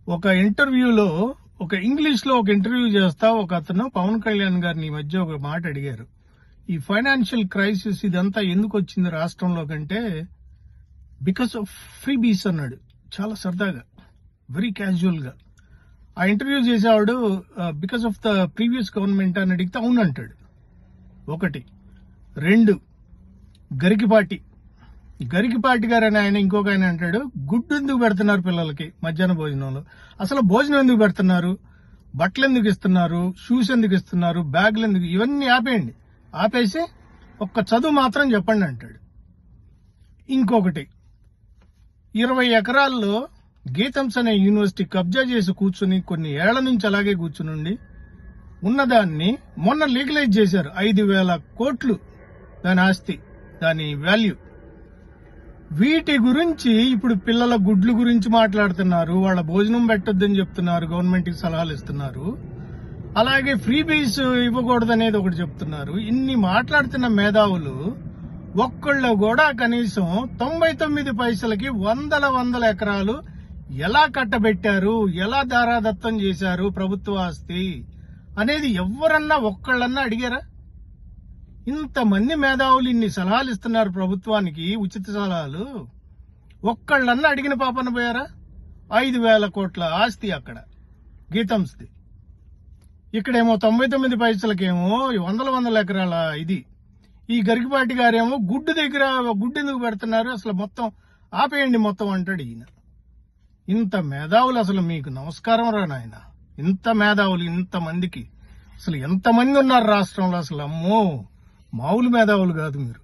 ఒక ఇంటర్వ్యూలో ఇంగ్లీష్ లో ఒక ఇంటర్వ్యూ చేస్తా ఒక అతను పవన్ కళ్యాణ్ గారిని ఈ మధ్య ఒక మాట అడిగారు. ఈ ఫైనాన్షియల్ క్రైసిస్ ఇదంతా ఎందుకు వచ్చింది రాష్ట్రంలో కంటే బికాస్ ఆఫ్ ఫ్రీ బీస్ అన్నాడు. చాలా సరదాగా, వెరీ క్యాజువల్ గా. ఆ ఇంటర్వ్యూ చేసేవాడు because of the previous government అని అడిగితే అవునంటాడు. ఒకటి. రెండు, గరికిపాటి గారు అని ఆయన ఇంకొక ఆయన అంటాడు, గుడ్డు ఎందుకు పెడుతున్నారు పిల్లలకి మధ్యాహ్న భోజనంలో? అసలు భోజనం ఎందుకు పెడుతున్నారు? బట్టలు ఎందుకు ఇస్తున్నారు? షూస్ ఎందుకు ఇస్తున్నారు? బ్యాగులు ఎందుకు? ఇవన్నీ ఆపేయండి. ఆపేసి ఒక్క చదువు మాత్రం చెప్పండి అంటాడు. ఇంకొకటి, 20 ఎకరాల్లో గీతంస్ అనే యూనివర్సిటీ కబ్జా చేసి కూర్చుని కొన్ని ఏళ్ల నుంచి అలాగే కూర్చుని ఉన్నదాన్ని మొన్న లీగలైజ్ చేశారు. 5,000 కోట్లు దాని ఆస్తి, దాని వాల్యూ. వీటి గురించి ఇప్పుడు పిల్లల గుడ్లు గురించి మాట్లాడుతున్నారు, వాళ్ళ భోజనం పెట్టొద్దని చెప్తున్నారు, గవర్నమెంట్ కి సలహాలు ఇస్తున్నారు, అలాగే ఫ్రీ బీస్ ఇవ్వకూడదనేది ఒకటి చెప్తున్నారు. ఇన్ని మాట్లాడుతున్న మేధావులు ఒక్కళ్ళు కూడా కనీసం 99 పైసలకి వందల ఎకరాలు ఎలా కట్టబెట్టారు, ఎలా దారాదత్తం చేశారు ప్రభుత్వ ఆస్తి అనేది ఎవరన్నా ఒక్కళ్ళన్నా అడిగారా? ఇంతమంది మేధావులు ఇన్ని సలహాలు ఇస్తున్నారు ప్రభుత్వానికి, ఉచిత సలహాలు. ఒక్కళ్ళన్నా అడిగిన పాపన పోయారా? 5,000 కోట్ల ఆస్తి అక్కడ గీతంస్ది. ఇక్కడేమో 99 పైసలకేమో వందల ఎకరాల ఇది. ఈ గరికిపాటి గారేమో గుడ్డు దగ్గర గుడ్డు ఎందుకు పెడుతున్నారు, అసలు మొత్తం ఆపేయండి మొత్తం అంటాడు ఈయన. ఇంత మేధావులు, అసలు మీకు నమస్కారం రా నాయన. ఇంత మేధావులు ఇంతమందికి అసలు ఎంతమంది ఉన్నారు రాష్ట్రంలో? అసలు అమ్మో, మామూలు మేధావులు కాదు మీరు.